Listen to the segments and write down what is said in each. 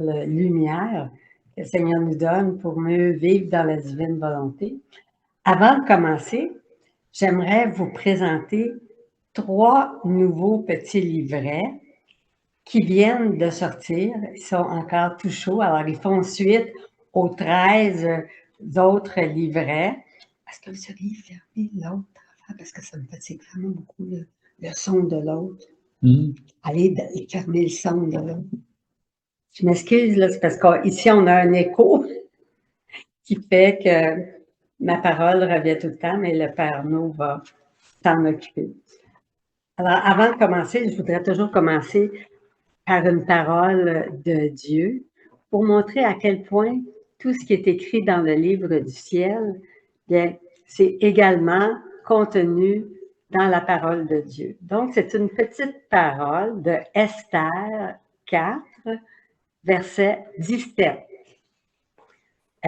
lumière que le Seigneur nous donne pour mieux vivre dans la divine volonté. Avant de commencer, j'aimerais vous présenter 3 nouveaux petits livrets qui viennent de sortir. Ils sont encore tout chauds. Alors, ils font suite aux 13 autres livrets. Est-ce que vous seriez fermé l'autre? Parce que ça me fatigue vraiment beaucoup le son de l'autre. Allez fermer le son de l'autre. Je m'excuse, là, c'est parce qu'ici, on a un écho qui fait que ma parole revient tout le temps, mais le Père No va s'en occuper. Alors, avant de commencer, je voudrais toujours commencer par une parole de Dieu pour montrer à quel point tout ce qui est écrit dans le livre du ciel, bien, c'est également contenu dans la parole de Dieu. Donc, c'est une petite parole de Esther 4, verset 17.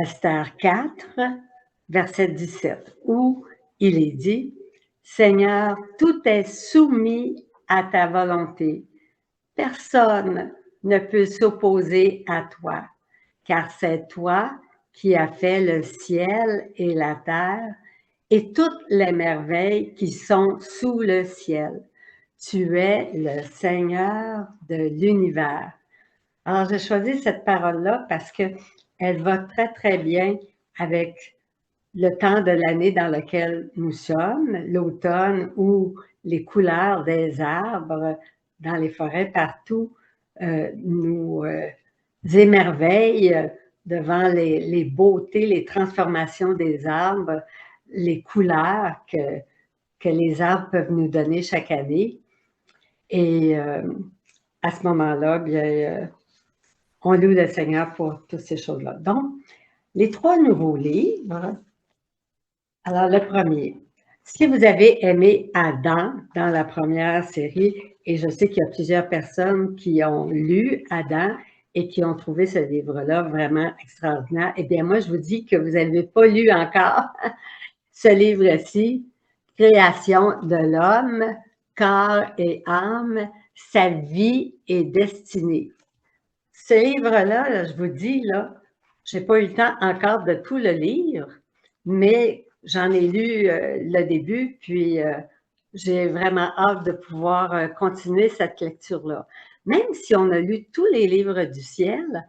Esther 4, verset 17, où il est dit, « Seigneur, tout est soumis à ta volonté. Personne ne peut s'opposer à toi, car c'est toi qui as fait le ciel et la terre et toutes les merveilles qui sont sous le ciel. Tu es le Seigneur de l'univers. » Alors, j'ai choisi cette parole-là parce qu'elle va très, très bien avec le temps de l'année dans lequel nous sommes, l'automne, où les couleurs des arbres dans les forêts partout nous émerveillent devant les beautés, les transformations des arbres, les couleurs que les arbres peuvent nous donner chaque année. Et à ce moment-là, bien, on loue le Seigneur pour toutes ces choses-là. Donc, les 3 nouveaux livres. Alors, le premier. Si vous avez aimé Adam dans la première série, et je sais qu'il y a plusieurs personnes qui ont lu Adam et qui ont trouvé ce livre-là vraiment extraordinaire, eh bien, moi, je vous dis que vous n'avez pas lu encore ce livre-ci, Création de l'homme, corps et âme, sa vie et destinée. Ce livre-là, je vous dis, là, je n'ai pas eu le temps encore de tout le lire, mais j'en ai lu le début, puis j'ai vraiment hâte de pouvoir continuer cette lecture-là. Même si on a lu tous les livres du ciel,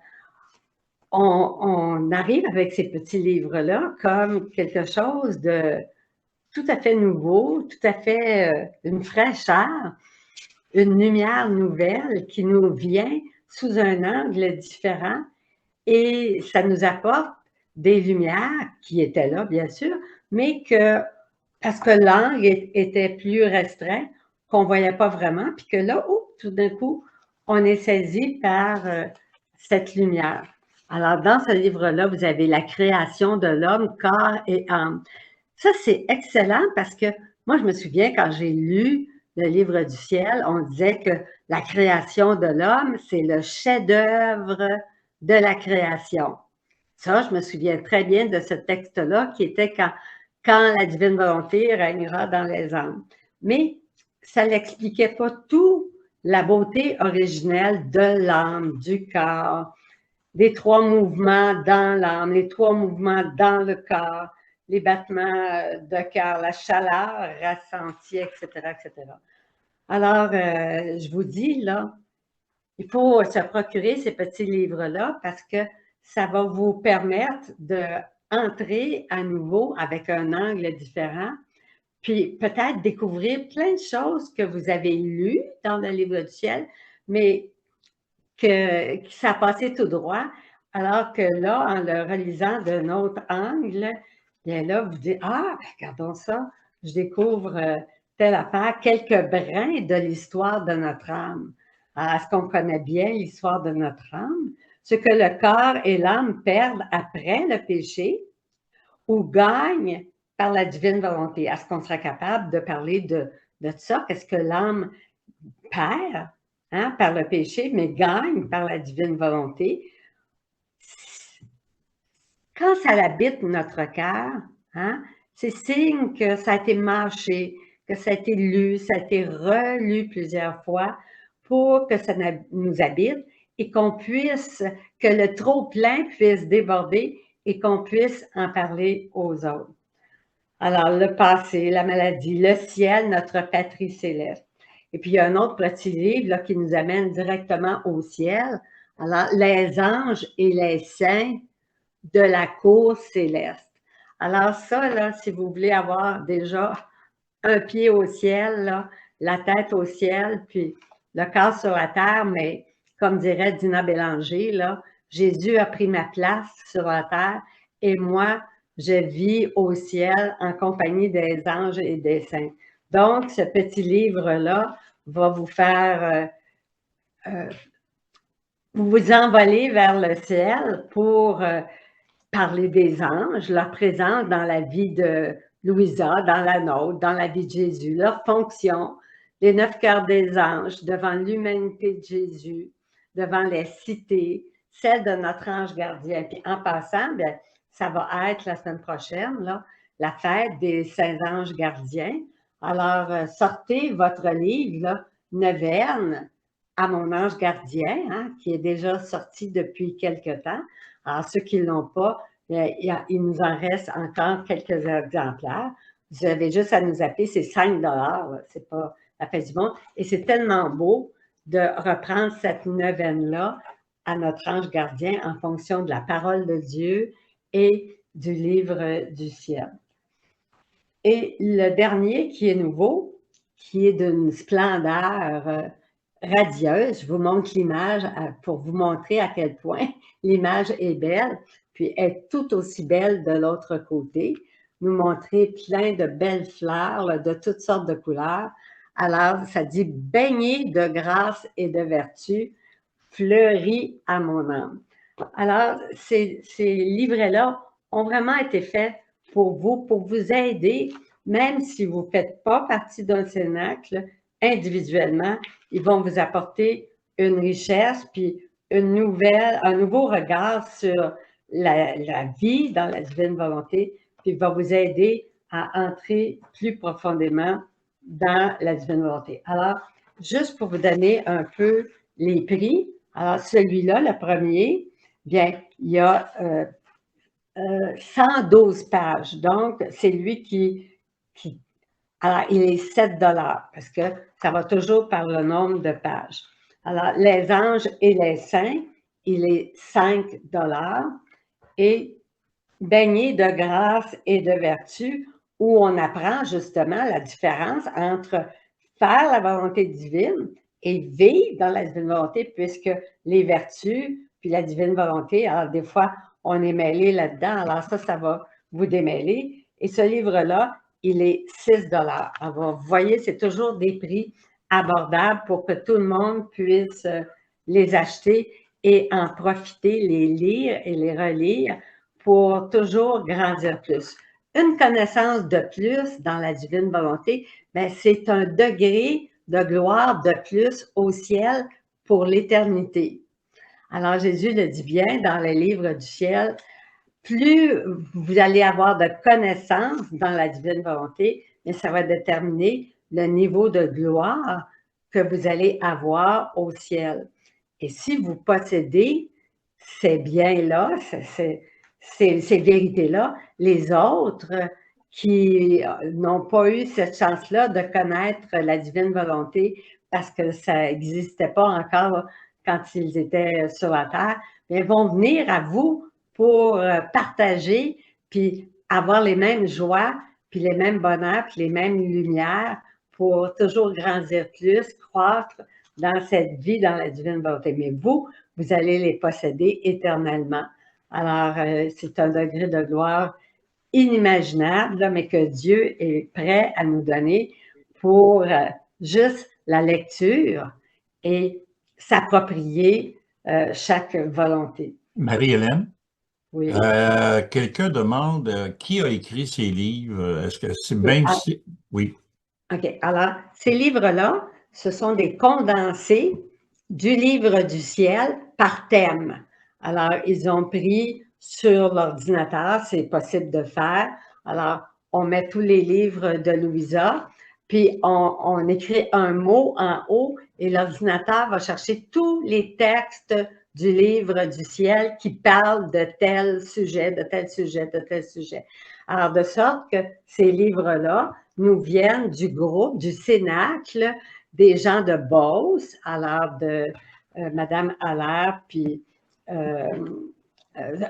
on arrive avec ces petits livres-là comme quelque chose de tout à fait nouveau, tout à fait une fraîcheur, une lumière nouvelle qui nous vient sous un angle différent et ça nous apporte des lumières qui étaient là, bien sûr, mais que parce que l'angle était plus restreint, qu'on ne voyait pas vraiment, puis que là, tout d'un coup, on est saisi par cette lumière. Alors, dans ce livre-là, vous avez la création de l'homme, corps et âme. Ça, c'est excellent parce que moi, je me souviens quand j'ai lu le livre du ciel, on disait que la création de l'homme, c'est le chef-d'œuvre de la création. Ça, je me souviens très bien de ce texte-là qui était quand la divine volonté régnera dans les âmes. Mais ça n'expliquait pas tout la beauté originelle de l'âme, du corps, les 3 mouvements dans l'âme, les 3 mouvements dans le corps, les battements de cœur, la chaleur ressentie, etc., etc. Alors, je vous dis, là, il faut se procurer ces petits livres-là parce que ça va vous permettre d'entrer à nouveau avec un angle différent, puis peut-être découvrir plein de choses que vous avez lues dans le livre du ciel, mais que ça a passé tout droit, alors que là, en le relisant d'un autre angle, bien là, vous dites, ah, regardons ça, je découvre telle affaire, quelques brins de l'histoire de notre âme. Alors, est-ce qu'on connaît bien l'histoire de notre âme? Ce que le corps et l'âme perdent après le péché ou gagnent par la divine volonté. Est-ce qu'on sera capable de parler de ça? Qu'est-ce que l'âme perd par le péché, mais gagne par la divine volonté? Quand ça habite notre cœur, c'est signe que ça a été mâché, que ça a été lu, ça a été relu plusieurs fois pour que ça nous habite et que le trop-plein puisse déborder et qu'on puisse en parler aux autres. Alors, le passé, la maladie, le ciel, notre patrie céleste. Et puis, il y a un autre petit livre là, qui nous amène directement au ciel. Alors, les anges et les saints de la cour céleste. Alors ça, là, si vous voulez avoir déjà un pied au ciel, là, la tête au ciel, puis le corps sur la terre, mais comme dirait Dina Bélanger, là, Jésus a pris ma place sur la terre et moi, je vis au ciel en compagnie des anges et des saints. Donc, ce petit livre-là va vous faire vous envoler vers le ciel pour parler des anges, leur présence dans la vie de Louisa, dans la nôtre, dans la vie de Jésus, leur fonction, les 9 cœurs des anges devant l'humanité de Jésus, devant les cités, celle de notre ange gardien. Puis en passant, bien, ça va être la semaine prochaine, là, la fête des saints anges gardiens. Alors, sortez votre livre, là, Neverne, à mon ange gardien, hein, qui est déjà sorti depuis quelque temps. Alors, ceux qui ne l'ont pas, il nous en reste encore quelques exemplaires. Vous avez juste à nous appeler, c'est 5 $, c'est pas la fin du monde. Et c'est tellement beau de reprendre cette neuvaine-là à notre ange gardien en fonction de la parole de Dieu et du livre du ciel. Et le dernier qui est nouveau, qui est d'une splendeur radieuse, je vous montre l'image pour vous montrer à quel point l'image est belle, puis est tout aussi belle de l'autre côté, nous montrer plein de belles fleurs là, de toutes sortes de couleurs. Alors, ça dit « baigné de grâce et de vertu, fleurit à mon âme ». Alors, ces livrets-là ont vraiment été faits pour vous aider, même si vous ne faites pas partie d'un cénacle, individuellement, ils vont vous apporter une richesse, puis un nouveau regard sur la vie dans la divine volonté, puis va vous aider à entrer plus profondément dans la divine volonté. Alors, juste pour vous donner un peu les prix, alors celui-là, le premier, bien, il y a 112 pages. Donc, c'est lui qui... Alors, il est 7 $ parce que ça va toujours par le nombre de pages. Alors, les anges et les saints, il est 5 $ et baigné de grâce et de vertu, où on apprend justement la différence entre faire la volonté divine et vivre dans la divine volonté, puisque les vertus puis la divine volonté, alors des fois, on est mêlé là-dedans, alors ça va vous démêler. Et ce livre-là, il est 6 $. Alors, vous voyez, c'est toujours des prix abordables pour que tout le monde puisse les acheter et en profiter, les lire et les relire pour toujours grandir plus. Une connaissance de plus dans la divine volonté, bien, c'est un degré de gloire de plus au ciel pour l'éternité. Alors, Jésus le dit bien dans les livres du ciel, plus vous allez avoir de connaissances dans la divine volonté, mais ça va déterminer le niveau de gloire que vous allez avoir au ciel. Et si vous possédez ces biens-là, ces vérités-là, les autres qui n'ont pas eu cette chance-là de connaître la divine volonté parce que ça n'existait pas encore quand ils étaient sur la terre, mais vont venir à vous pour partager, puis avoir les mêmes joies, puis les mêmes bonheurs, puis les mêmes lumières pour toujours grandir plus, croître dans cette vie, dans la divine volonté. Mais vous allez les posséder éternellement. Alors, c'est un degré de gloire inimaginable, là, mais que Dieu est prêt à nous donner pour juste la lecture et s'approprier chaque volonté. Marie-Hélène, Oui. quelqu'un demande qui a écrit ces livres? Est-ce que c'est Oui. même si... Oui. OK. Alors, ces livres-là, ce sont des condensés du livre du ciel par thème. Alors, ils ont pris sur l'ordinateur, c'est possible de faire. Alors, on met tous les livres de Louisa puis on écrit un mot en haut et l'ordinateur va chercher tous les textes du livre du ciel qui parlent de tel sujet, de tel sujet, de tel sujet. Alors, de sorte que ces livres-là nous viennent du groupe, du cénacle des gens de Beauce, alors de Madame Allaire, puis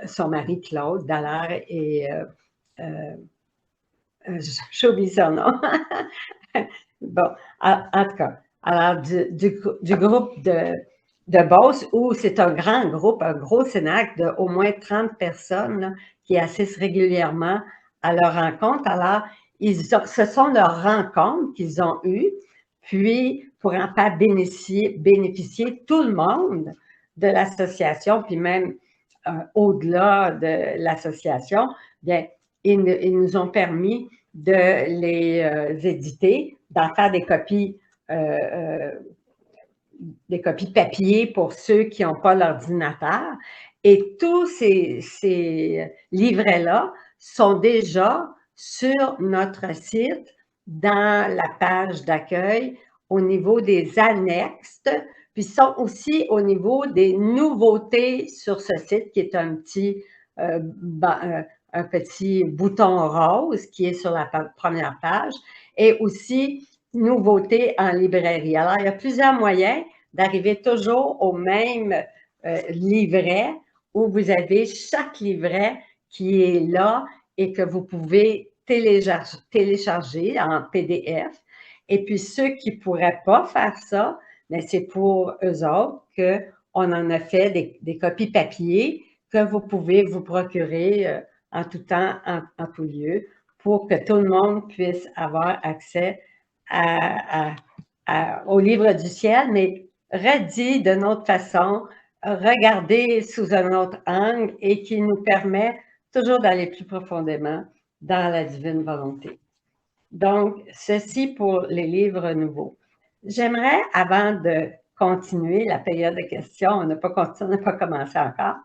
son mari Claude Dallaire et j'oublie son nom. Bon, en tout cas, alors du groupe de Beauce, où c'est un grand groupe, un gros cénacle d'au moins 30 personnes là, qui assistent régulièrement à leur rencontre. Alors, ce sont leurs rencontres qu'ils ont eues, puis pour en faire bénéficier tout le monde de l'association, puis même au-delà de l'association, bien, ils nous ont permis de les éditer, d'en faire des copies papier pour ceux qui n'ont pas l'ordinateur. Et tous ces livrets-là sont déjà sur notre site dans la page d'accueil au niveau des annexes, puis sont aussi au niveau des nouveautés sur ce site qui est un petit bouton rose qui est sur la première page et aussi nouveautés en librairie. Alors, il y a plusieurs moyens d'arriver toujours au même livret où vous avez chaque livret qui est là et que vous pouvez télécharger en PDF. Et puis, ceux qui ne pourraient pas faire ça, mais c'est pour eux autres qu'on en a fait des copies papier que vous pouvez vous procurer en tout temps, en tout lieu, pour que tout le monde puisse avoir accès au livre du ciel, mais redit d'une autre façon, regardé sous un autre angle et qui nous permet toujours d'aller plus profondément dans la divine volonté. Donc, ceci pour les livres nouveaux. J'aimerais, avant de continuer la période de questions, on n'a pas commencé encore,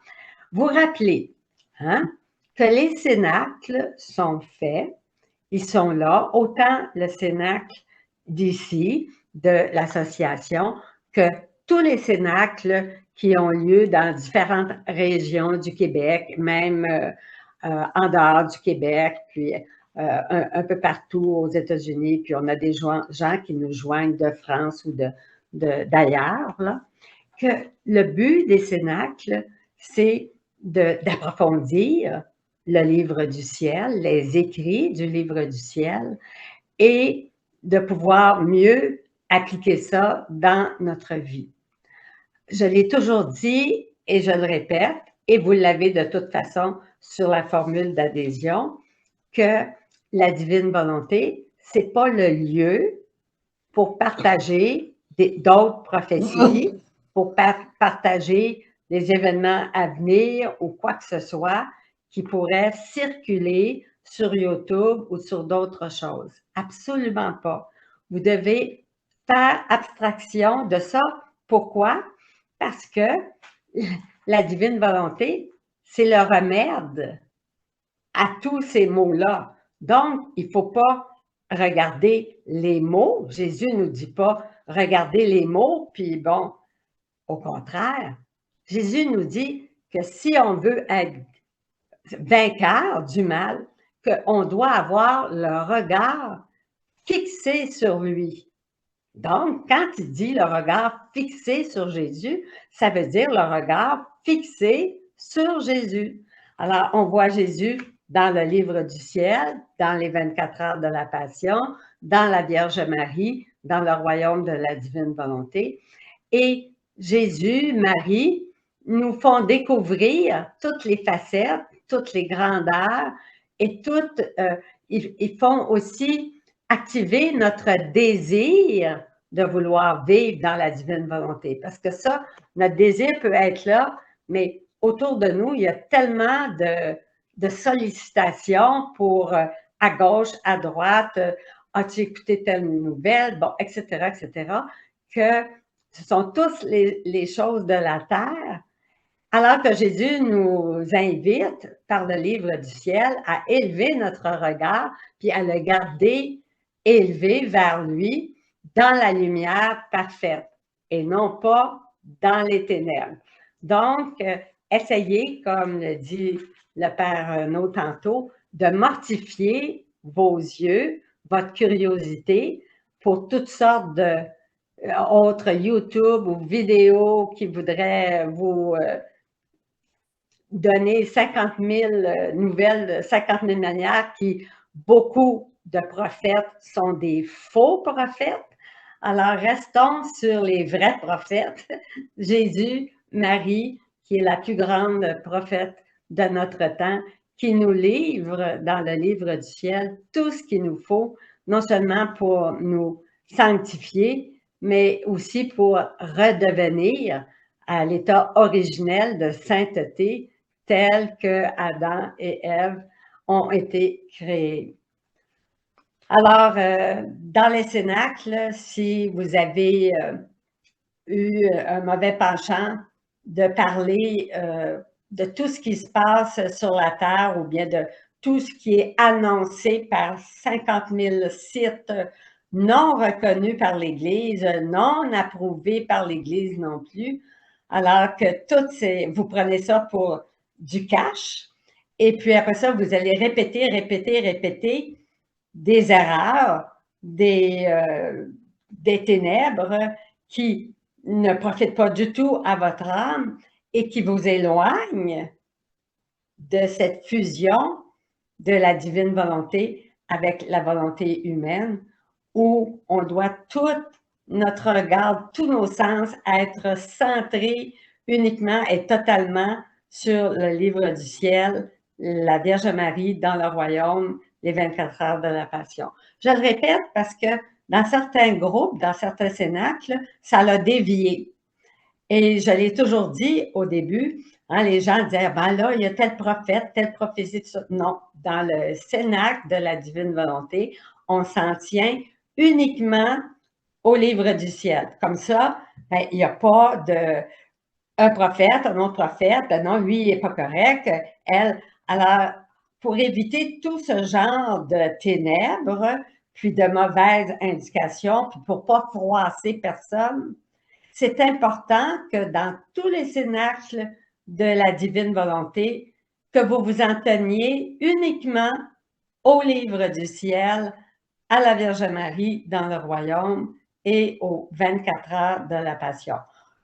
vous rappeler que les cénacles sont faits, ils sont là, autant le cénacle d'ici, de l'association, que tous les cénacles qui ont lieu dans différentes régions du Québec, même en dehors du Québec, puis un peu partout aux États-Unis, puis on a des gens qui nous joignent de France ou d'ailleurs, que le but des cénacles, c'est d'approfondir le livre du ciel, les écrits du livre du ciel, et de pouvoir mieux appliquer ça dans notre vie. Je l'ai toujours dit et je le répète, et vous l'avez de toute façon sur la formule d'adhésion, que la divine volonté, ce n'est pas le lieu pour partager d'autres prophéties, pour partager des événements à venir ou quoi que ce soit qui pourrait circuler sur YouTube ou sur d'autres choses. Absolument pas. Vous devez faire abstraction de ça. Pourquoi? Parce que la divine volonté, c'est le remède à tous ces mots-là. Donc, il ne faut pas regarder les mots. Jésus ne nous dit pas « regardez les mots », puis bon, au contraire, Jésus nous dit que si on veut être vainqueur du mal, qu'on doit avoir le regard fixé sur lui. Donc, quand il dit le regard fixé sur Jésus, ça veut dire le regard fixé sur Jésus. Alors, on voit Jésus dans le livre du ciel, dans les 24 heures de la Passion, dans la Vierge Marie, dans le royaume de la divine volonté. Et Jésus, Marie, nous font découvrir toutes les facettes, toutes les grandeurs et ils font aussi activer notre désir de vouloir vivre dans la divine volonté. Parce que ça, notre désir peut être là, mais autour de nous, il y a tellement de sollicitations pour à gauche, à droite, as-tu écouté telle nouvelle, bon, etc., que ce sont tous les choses de la terre, alors que Jésus nous invite par le livre du ciel à élever notre regard, puis à le garder élevé vers lui dans la lumière parfaite et non pas dans les ténèbres. Donc, essayez, comme le dit le Père Renaud tantôt, de mortifier vos yeux, votre curiosité pour toutes sortes de autres YouTube ou vidéos qui voudraient vous donner 50 000 nouvelles, 50 000 manières qui, beaucoup de prophètes sont des faux prophètes. Alors, restons sur les vrais prophètes, Jésus, Marie, qui est la plus grande prophète de notre temps, qui nous livre dans le livre du ciel tout ce qu'il nous faut, non seulement pour nous sanctifier, mais aussi pour redevenir à l'état originel de sainteté tel que Adam et Ève ont été créés. Alors, dans les cénacles, si vous avez eu un mauvais penchant de parler de tout ce qui se passe sur la Terre ou bien de tout ce qui est annoncé par 50 000 sites non reconnus par l'Église, non approuvés par l'Église non plus, alors que toutes ces, vous prenez ça pour du cash, et puis après ça, vous allez répéter des erreurs, des ténèbres qui ne profitent pas du tout à votre âme et qui vous éloignent de cette fusion de la divine volonté avec la volonté humaine, où on doit tout notre regard, tous nos sens être centrés uniquement et totalement sur le livre du ciel, la Vierge Marie dans le royaume, les 24 heures de la Passion. Je le répète parce que dans certains groupes, dans certains cénacles, ça l'a dévié. Et je l'ai toujours dit au début, hein, les gens disaient, ben là, il y a tel prophète, telle prophétie, tout ça. Non, dans le cénacle de la divine volonté, on s'en tient uniquement au livre du ciel. Comme ça, ben, il n'y a pas de un prophète, un autre prophète, ben non, lui, il n'est pas correct, elle. Alors, pour éviter tout ce genre de ténèbres, puis de mauvaises indications, puis pour ne pas froisser personne, c'est important que dans tous les cénacles de la divine volonté, que vous vous en teniez uniquement au livre du ciel, à la Vierge Marie dans le royaume et aux 24 heures de la Passion.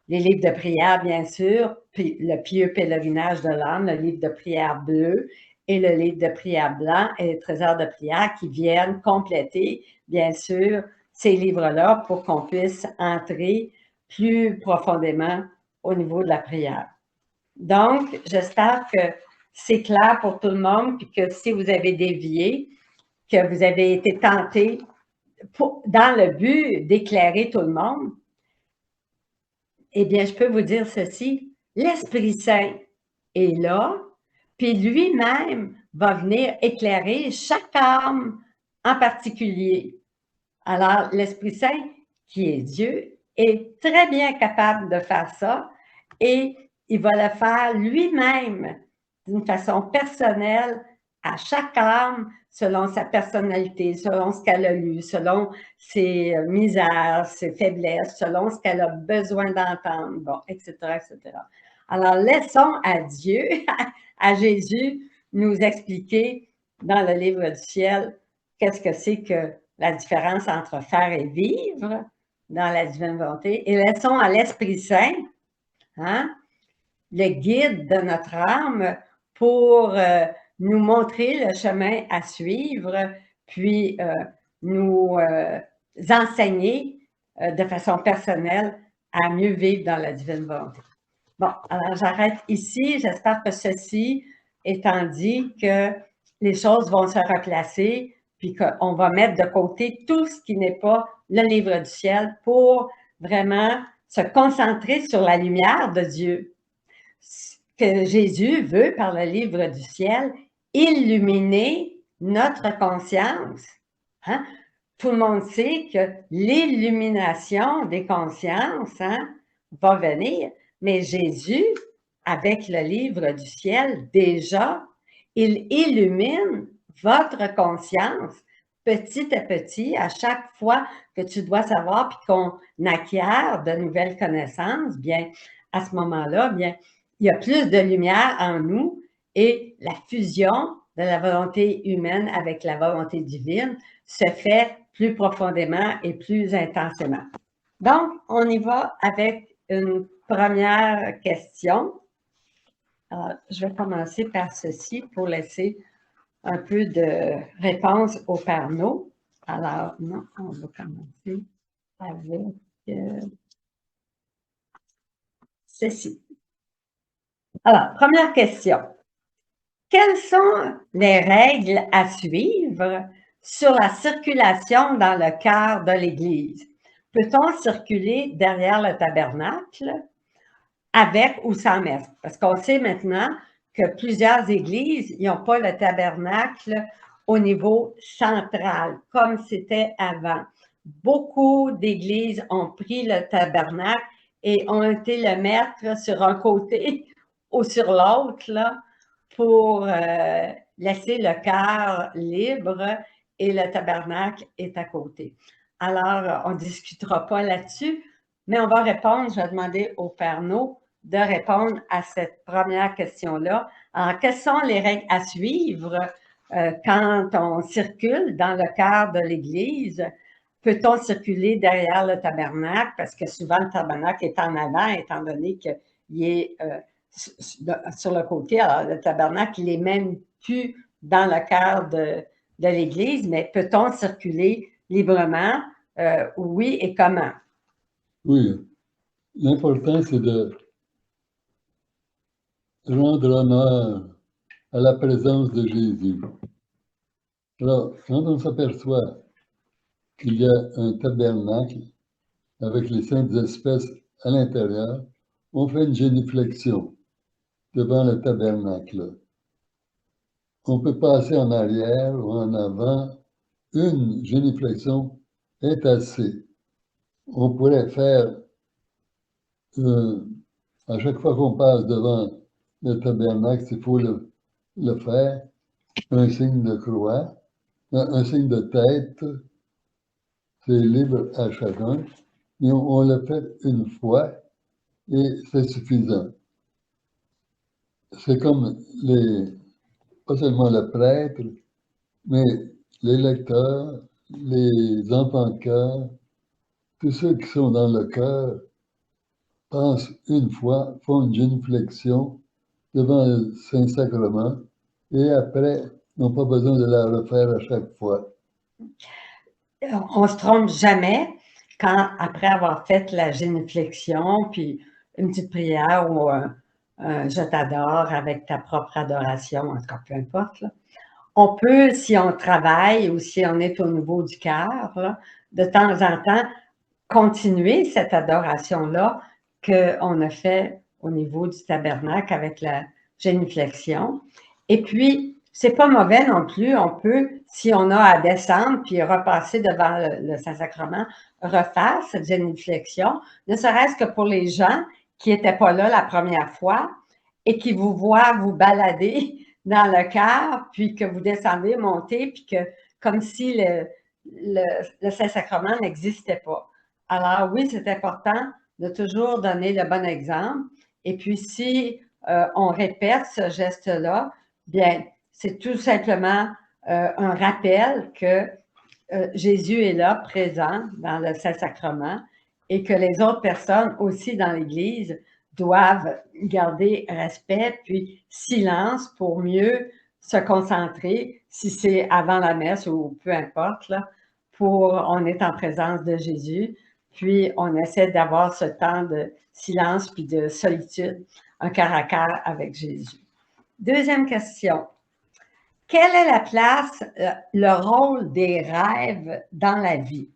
Les livres de prière, bien sûr, puis le pieux pèlerinage de l'âme, le livre de prière bleu et le livre de prière blanc et les trésors de prière qui viennent compléter, bien sûr, ces livres-là pour qu'on puisse entrer plus profondément au niveau de la prière. Donc, j'espère que c'est clair pour tout le monde, puis que si vous avez dévié, que vous avez été tenté dans le but d'éclairer tout le monde, eh bien, je peux vous dire ceci, l'Esprit Saint est là, puis lui-même va venir éclairer chaque âme en particulier. Alors, l'Esprit Saint, qui est Dieu, est très bien capable de faire ça et il va le faire lui-même d'une façon personnelle à chaque âme, selon sa personnalité, selon ce qu'elle a lu, selon ses misères, ses faiblesses, selon ce qu'elle a besoin d'entendre, bon, etc., etc. Alors, laissons à Dieu, à Jésus, nous expliquer dans le livre du ciel qu'est-ce que c'est que la différence entre faire et vivre dans la divine volonté, et laissons à l'Esprit Saint, hein, le guide de notre âme pour nous montrer le chemin à suivre, puis nous enseigner de façon personnelle à mieux vivre dans la divine volonté. Bon, alors j'arrête ici. J'espère que ceci étant dit que les choses vont se replacer, puis qu'on va mettre de côté tout ce qui n'est pas le livre du ciel pour vraiment se concentrer sur la lumière de Dieu. Que Jésus veut, par le livre du ciel, illuminer notre conscience. Hein? Tout le monde sait que l'illumination des consciences, hein, va venir, mais Jésus, avec le livre du ciel, déjà, il illumine votre conscience petit à petit, à chaque fois que tu dois savoir puis qu'on acquiert de nouvelles connaissances, bien, à ce moment-là, bien, il y a plus de lumière en nous et la fusion de la volonté humaine avec la volonté divine se fait plus profondément et plus intensément. Donc, on y va avec une première question. Alors, je vais commencer par ceci pour laisser un peu de réponse au Père-No. Alors, non, on va commencer avec ceci. Alors, première question. Quelles sont les règles à suivre sur la circulation dans le cœur de l'Église? Peut-on circuler derrière le tabernacle avec ou sans messe? Parce qu'on sait maintenant que plusieurs églises n'ont pas le tabernacle au niveau central, comme c'était avant. Beaucoup d'églises ont pris le tabernacle et ont été le mettre sur un côté ou sur l'autre, là, pour laisser le cœur libre et le tabernacle est à côté. Alors, on ne discutera pas là-dessus, mais on va répondre, je vais demander au Père-No de répondre à cette première question-là. Alors, quelles sont les règles à suivre quand on circule dans le cœur de l'Église? Peut-on circuler derrière le tabernacle? Parce que souvent, le tabernacle est en avant, étant donné qu'il est sur le côté. Alors, le tabernacle, il n'est même plus dans le cœur de l'Église, mais peut-on circuler librement? Oui, et comment? Oui, l'important, c'est de rendre honneur à la présence de Jésus. Alors, quand on s'aperçoit qu'il y a un tabernacle avec les saintes espèces à l'intérieur, on fait une génuflexion devant le tabernacle. On peut passer en arrière ou en avant. Une génuflexion est assez. On pourrait faire, à chaque fois qu'on passe devant le tabernacle, il faut le faire, un signe de croix, un signe de tête, c'est libre à chacun, mais on le fait une fois et c'est suffisant. C'est comme pas seulement le prêtre, mais les lecteurs, les enfants de cœur, tous ceux qui sont dans le cœur, pensent une fois, font une génuflexion devant le Saint-Sacrement et après, n'ont pas besoin de la refaire à chaque fois. On ne se trompe jamais quand, après avoir fait la génuflexion, puis une petite prière ou je t'adore avec ta propre adoration, en tout cas, peu importe, là. On peut, si on travaille ou si on est au niveau du cœur, là, de temps en temps, continuer cette adoration-là qu'on a fait au niveau du tabernacle avec la génuflexion. Et puis, c'est pas mauvais non plus. On peut, si on a à descendre puis repasser devant le Saint-Sacrement, refaire cette génuflexion, ne serait-ce que pour les gens qui n'étaient pas là la première fois et qui vous voient vous balader dans le cœur, puis que vous descendez, montez, puis que comme si le Saint-Sacrement n'existait pas. Alors oui, c'est important de toujours donner le bon exemple. Et puis si on répète ce geste-là, bien, c'est tout simplement un rappel que Jésus est là, présent dans le Saint-Sacrement, et que les autres personnes aussi dans l'Église doivent garder respect puis silence pour mieux se concentrer, si c'est avant la messe ou peu importe, là, on est en présence de Jésus, puis on essaie d'avoir ce temps de silence puis de solitude, un cœur à cœur avec Jésus. Deuxième question. Quelle est la place, le rôle des rêves dans la vie?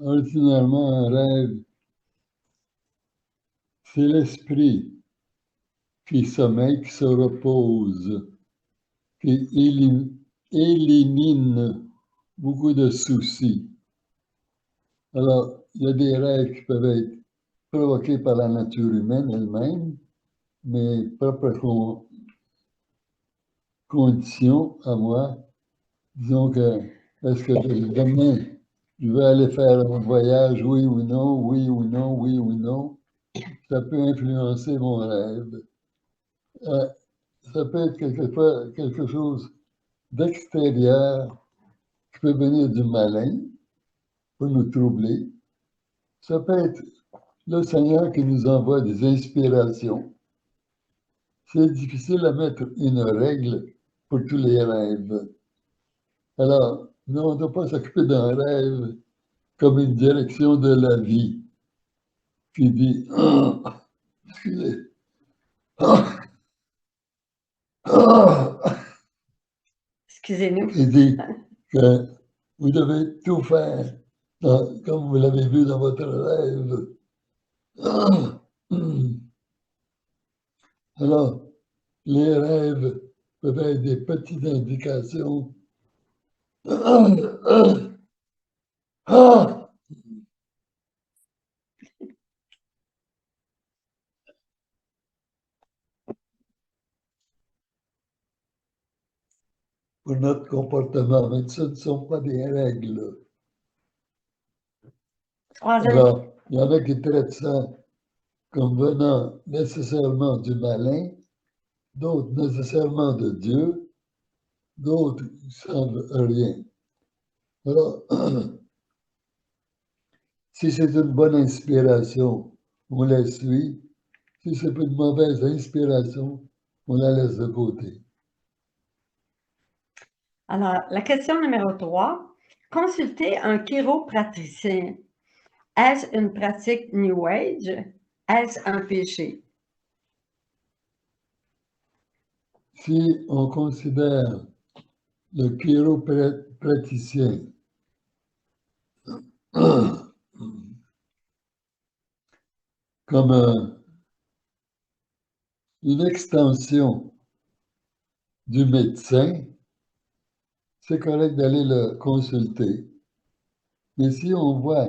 Ordinairement, un rêve, c'est l'esprit qui sommeille, qui se repose, qui élimine beaucoup de soucis. Alors, il y a des rêves qui peuvent être provoqués par la nature humaine elle-même, mes propres conditions à moi, disons que est-ce que demain, je vais aller faire un voyage, oui ou non, oui ou non, oui ou non? Ça peut influencer mon rêve. Ça peut être quelquefois quelque chose d'extérieur qui peut venir du malin pour nous troubler. Ça peut être le Seigneur qui nous envoie des inspirations. C'est difficile à mettre une règle pour tous les rêves. Alors, nous, on ne doit pas s'occuper d'un rêve comme une direction de la vie qui dit, excusez, Excusez-nous. qui dit que vous devez tout faire comme vous l'avez vu dans votre rêve. Alors, les rêves peuvent être des petites indications. Pour notre comportement, mais ce ne sont pas des règles. Alors, il y en a qui traitent ça comme venant nécessairement du malin, d'autres nécessairement de Dieu, d'autres ne savent rien. Alors, si c'est une bonne inspiration, on la suit. Si c'est une mauvaise inspiration, on la laisse de côté. Alors, la question numéro 3. Consulter un chiropraticien. Est-ce une pratique New Age? Est-ce un péché? Si on considère le chiropraticien comme une extension du médecin, c'est correct d'aller le consulter. Mais si on voit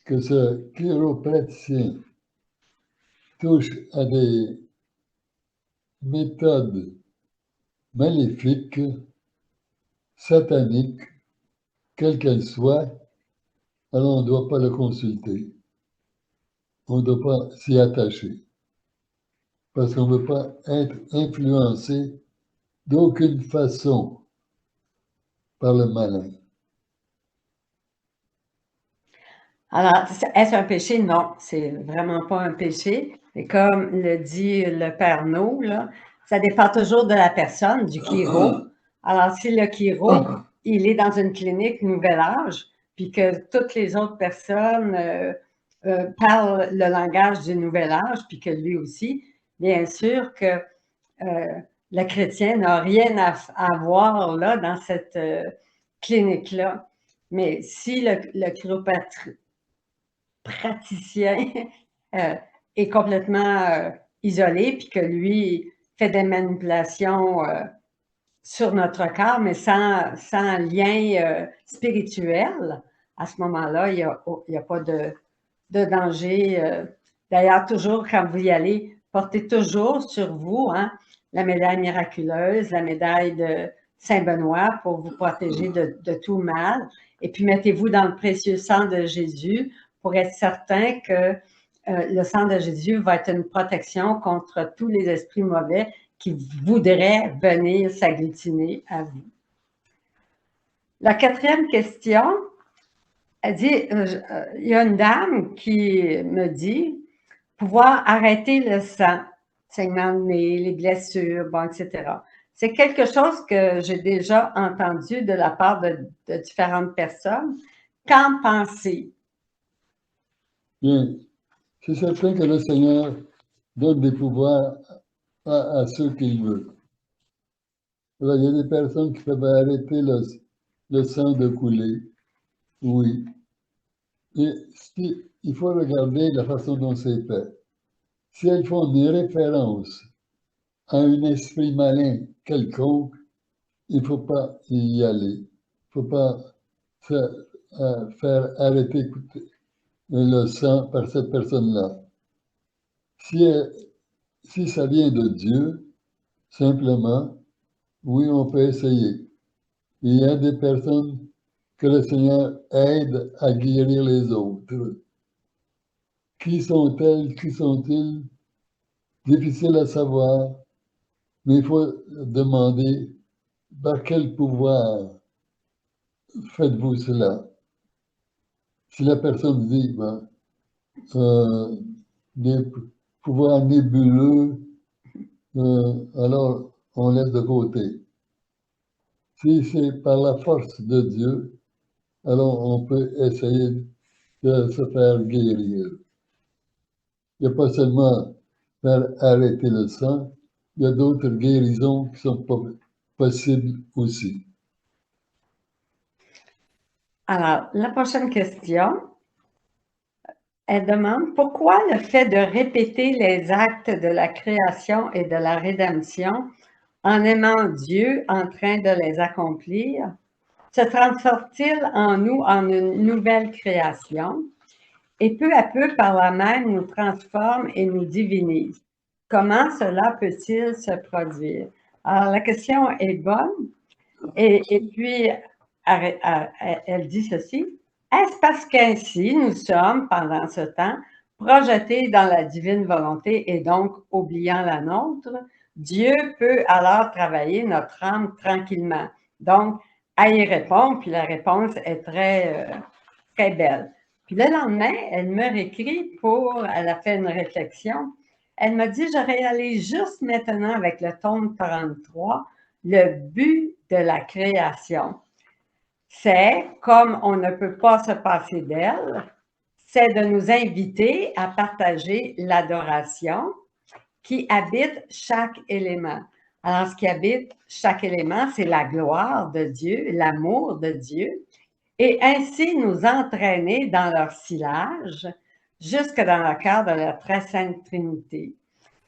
que ce chiropraticien touche à des méthodes maléfiques, sataniques, quelles qu'elles soient, alors on ne doit pas le consulter. On ne doit pas s'y attacher. Parce qu'on ne veut pas être influencé d'aucune façon par le malin. Alors, est-ce un péché? Non, c'est vraiment pas un péché. Et comme le dit le Père No, là, ça dépend toujours de la personne, du chiro. Alors, si le chiro, il est dans une clinique Nouvel Âge, puis que toutes les autres personnes parlent le langage du Nouvel Âge, puis que lui aussi, bien sûr que le chrétien n'a rien à voir là, dans cette clinique-là. Mais si le chiropraticien est complètement isolé, puis que lui fait des manipulations sur notre corps, mais sans lien spirituel, à ce moment-là, il n'y a pas de danger. D'ailleurs, toujours quand vous y allez, portez toujours sur vous la médaille miraculeuse, la médaille de Saint-Benoît pour vous protéger de tout mal. Et puis, mettez-vous dans le précieux sang de Jésus pour être certain que le sang de Jésus va être une protection contre tous les esprits mauvais qui voudraient venir s'agglutiner à vous. La 4e question, elle dit, il y a une dame qui me dit pouvoir arrêter le sang, saignement de nez, les blessures, bon, etc. C'est quelque chose que j'ai déjà entendu de la part de différentes personnes. Qu'en pensez? Bien, c'est certain que le Seigneur donne des pouvoirs à ceux qu'il veut. Alors, il y a des personnes qui peuvent arrêter le sang de couler, oui. Et il faut regarder la façon dont c'est fait. Si elles font des références à un esprit malin quelconque, il ne faut pas y aller. Il ne faut pas faire arrêter le sang par cette personne-là. Si ça vient de Dieu, simplement, oui, on peut essayer. il y a des personnes que le Seigneur aide à guérir les autres. Qui sont-elles? Qui sont-ils? Difficile à savoir, mais il faut demander par quel pouvoir faites-vous cela? Si la personne dit, ben, des pouvoirs nébuleux, alors on laisse de côté. Si c'est par la force de Dieu, alors on peut essayer de se faire guérir. Il n'y a pas seulement faire arrêter le sang, il y a d'autres guérisons qui sont possibles aussi. Alors, la prochaine question, elle demande pourquoi le fait de répéter les actes de la création et de la rédemption en aimant Dieu en train de les accomplir se transforme-t-il en nous en une nouvelle création et peu à peu par là même nous transforme et nous divinise? Comment cela peut-il se produire? Alors, la question est bonne et puis elle dit ceci. Est-ce parce qu'ainsi nous sommes, pendant ce temps, projetés dans la divine volonté et donc oubliant la nôtre, Dieu peut alors travailler notre âme tranquillement? Donc, elle y répond, puis la réponse est très, très belle. Puis le lendemain, elle me réécrit elle a fait une réflexion. Elle m'a dit, je réalise juste maintenant avec le tome 33, le but de la création. C'est, comme on ne peut pas se passer d'elle, c'est de nous inviter à partager l'adoration qui habite chaque élément. Alors, ce qui habite chaque élément, c'est la gloire de Dieu, l'amour de Dieu, et ainsi nous entraîner dans leur sillage jusque dans le cœur de la très sainte Trinité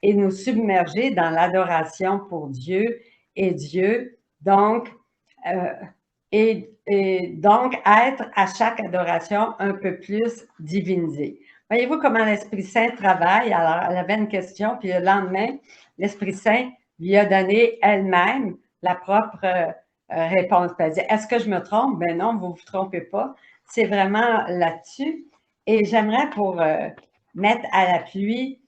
et nous submerger dans l'adoration pour Dieu et Dieu, donc, et donc être à chaque adoration un peu plus divinisé. Voyez-vous comment l'Esprit Saint travaille? Alors, elle avait une question, puis le lendemain, l'Esprit Saint lui a donné elle-même la propre réponse. Elle dit, est-ce que je me trompe? Ben non, vous ne vous trompez pas. C'est vraiment là-dessus. Et j'aimerais pour mettre à l'appui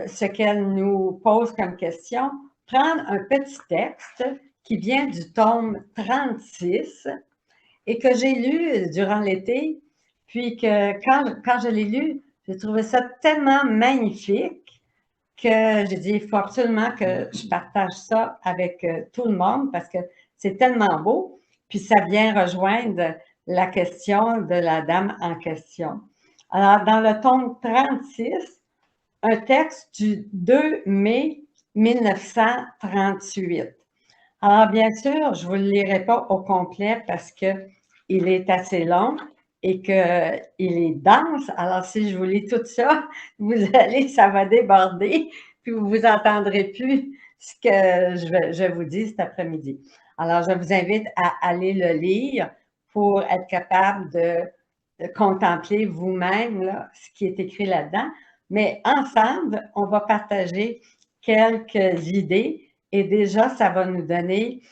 ce qu'elle nous pose comme question, prendre un petit texte qui vient du tome 36 et que j'ai lu durant l'été, puis que quand je l'ai lu, j'ai trouvé ça tellement magnifique que j'ai dit, il faut absolument que je partage ça avec tout le monde parce que c'est tellement beau. Puis ça vient rejoindre la question de la dame en question. Alors, dans le tome 36, un texte du 2 mai 1938. Alors, bien sûr, je ne vous le lirai pas au complet parce qu'il est assez long et qu'il est dense. Alors, si je vous lis tout ça, ça va déborder, puis vous ne vous entendrez plus ce que je vous dis cet après-midi. Alors, je vous invite à aller le lire pour être capable de contempler vous-même ce qui est écrit là-dedans. Mais ensemble, on va partager quelques idées et déjà, ça va nous donner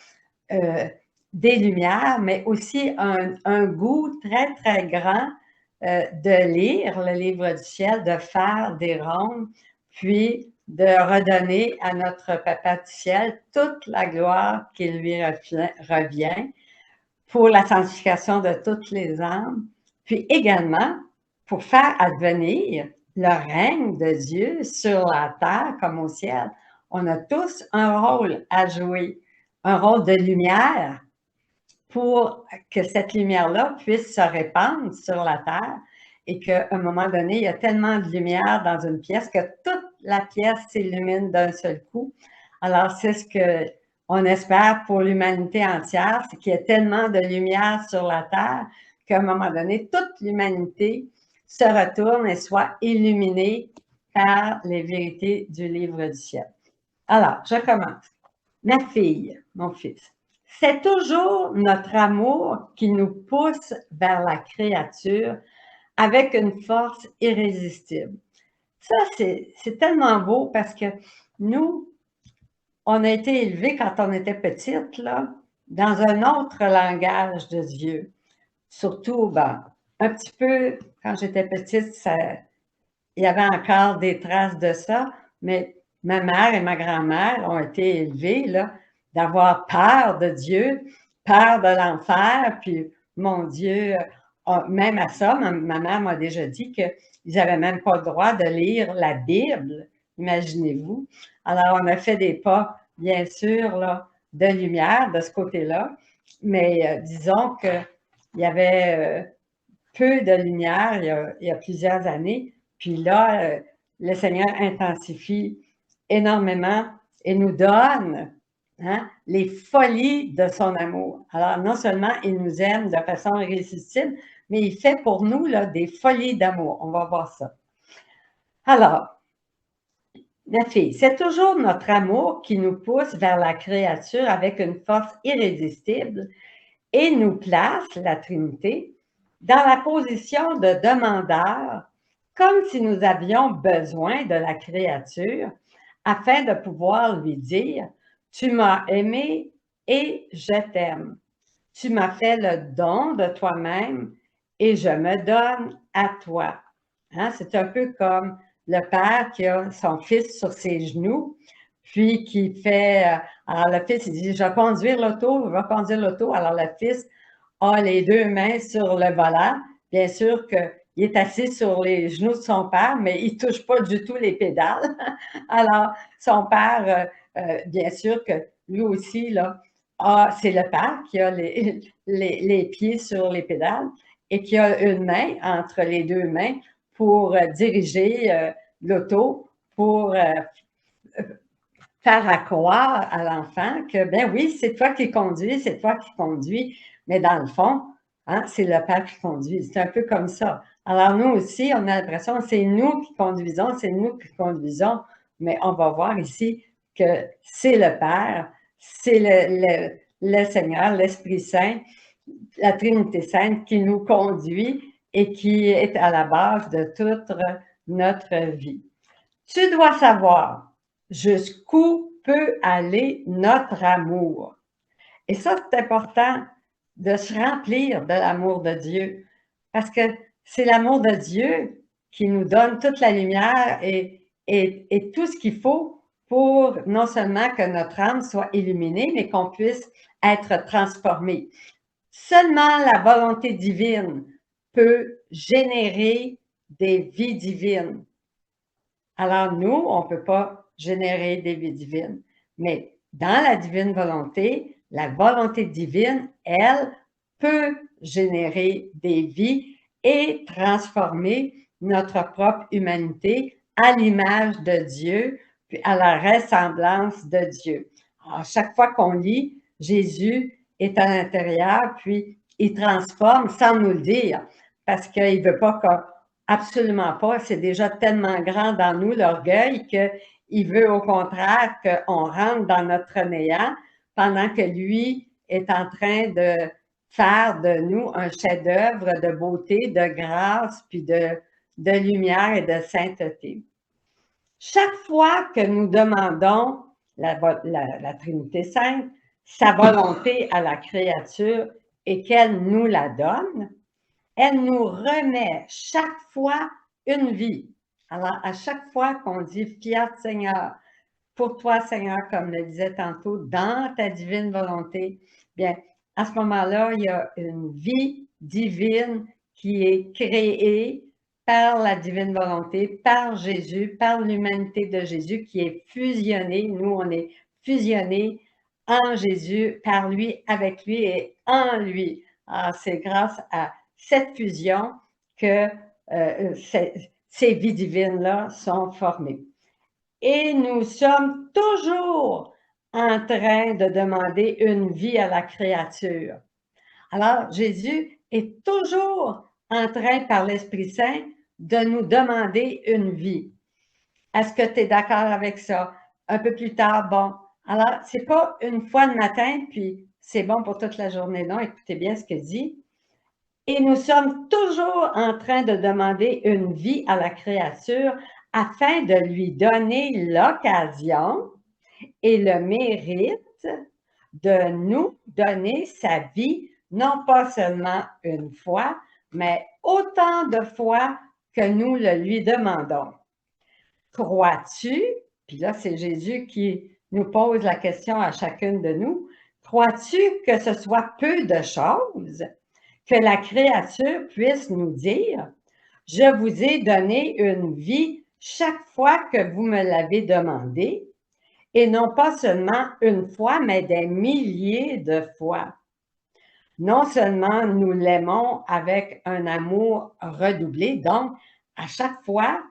des lumières, mais aussi un goût très, très grand de lire le livre du ciel, de faire des rondes, puis de redonner à notre Papa du ciel toute la gloire qui lui revient pour la sanctification de toutes les âmes, puis également pour faire advenir le règne de Dieu sur la terre comme au ciel. On a tous un rôle à jouer, un rôle de lumière pour que cette lumière-là puisse se répandre sur la terre et qu'à un moment donné, il y a tellement de lumière dans une pièce que toute la pièce s'illumine d'un seul coup. Alors, c'est ce qu'on espère pour l'humanité entière, c'est qu'il y ait tellement de lumière sur la terre qu'à un moment donné, toute l'humanité se retourne et soit illuminée par les vérités du livre du ciel. Alors, je commence. Ma fille, mon fils, c'est toujours notre amour qui nous pousse vers la créature avec une force irrésistible. Ça, c'est tellement beau parce que nous, on a été élevés quand on était petite, là, dans un autre langage de Dieu. Surtout, ben, un petit peu, quand j'étais petite, il y avait encore des traces de ça, mais ma mère et ma grand-mère ont été élevées là, d'avoir peur de Dieu, peur de l'enfer, puis mon Dieu, même à ça, ma mère m'a déjà dit qu'ils n'avaient même pas le droit de lire la Bible, imaginez-vous. Alors, on a fait des pas, bien sûr, là, de lumière de ce côté-là, mais disons qu'il y avait peu de lumière il y a plusieurs années, puis là, le Seigneur intensifie énormément et nous donne les folies de son amour. Alors, non seulement il nous aime de façon irrésistible, mais il fait pour nous là, des folies d'amour. On va voir ça. Alors, ma fille, c'est toujours notre amour qui nous pousse vers la créature avec une force irrésistible et nous place, la Trinité, dans la position de demandeur, comme si nous avions besoin de la créature afin de pouvoir lui dire « Tu m'as aimé et je t'aime. Tu m'as fait le don de toi-même et je me donne à toi. » C'est un peu comme le père qui a son fils sur ses genoux, puis qui fait, alors le fils, il dit, je vais conduire l'auto, je vais conduire l'auto. Alors le fils a les deux mains sur le volant. Bien sûr qu'il est assis sur les genoux de son père, mais il ne touche pas du tout les pédales. Alors, son père, bien sûr que lui aussi, là, c'est le père qui a les pieds sur les pédales et qui a une main entre les deux mains pour diriger l'auto, pour faire croire à l'enfant que, ben oui, c'est toi qui conduis, c'est toi qui conduis, mais dans le fond, c'est le père qui conduit. C'est un peu comme ça. Alors, nous aussi, on a l'impression que c'est nous qui conduisons, mais on va voir ici que c'est le Père, c'est le Seigneur, l'Esprit Saint, la Trinité Sainte qui nous conduit et qui est à la base de toute notre vie. Tu dois savoir jusqu'où peut aller notre amour. Et ça, c'est important de se remplir de l'amour de Dieu, parce que c'est l'amour de Dieu qui nous donne toute la lumière et tout ce qu'il faut pour non seulement que notre âme soit illuminée, mais qu'on puisse être transformé. Seulement la volonté divine peut générer des vies divines. Alors nous, on ne peut pas générer des vies divines, mais dans la divine volonté, la volonté divine, elle, peut générer des vies et transformer notre propre humanité à l'image de Dieu, puis à la ressemblance de Dieu. Alors, chaque fois qu'on lit, Jésus est à l'intérieur, puis il transforme sans nous le dire, parce qu'il ne veut pas absolument pas, c'est déjà tellement grand dans nous l'orgueil qu'il veut au contraire qu'on rentre dans notre néant pendant que lui est en train de faire de nous un chef-d'œuvre de beauté, de grâce, puis de lumière et de sainteté. Chaque fois que nous demandons la Trinité Sainte, sa volonté à la créature et qu'elle nous la donne, elle nous remet chaque fois une vie. Alors, à chaque fois qu'on dit « Fiat Seigneur », pour toi, Seigneur, comme le disait tantôt, dans ta divine volonté, bien, à ce moment-là, il y a une vie divine qui est créée par la divine volonté, par Jésus, par l'humanité de Jésus qui est fusionnée. Nous, on est fusionnés en Jésus, par lui, avec lui et en lui. Alors, c'est grâce à cette fusion que ces vies divines-là sont formées. Et nous sommes toujours en train de demander une vie à la créature. Alors, Jésus est toujours en train, par l'Esprit Saint, de nous demander une vie. Est-ce que tu es d'accord avec ça? Un peu plus tard, bon. Alors, c'est pas une fois le matin, puis c'est bon pour toute la journée. Non, écoutez bien ce qu'il dit. Et nous sommes toujours en train de demander une vie à la créature afin de lui donner l'occasion et le mérite de nous donner sa vie, non pas seulement une fois, mais autant de fois que nous le lui demandons. Crois-tu, puis là c'est Jésus qui nous pose la question à chacune de nous, crois-tu que ce soit peu de choses que la créature puisse nous dire, je vous ai donné une vie chaque fois que vous me l'avez demandé, et non pas seulement une fois, mais des milliers de fois. Non seulement nous l'aimons avec un amour redoublé, donc à chaque fois,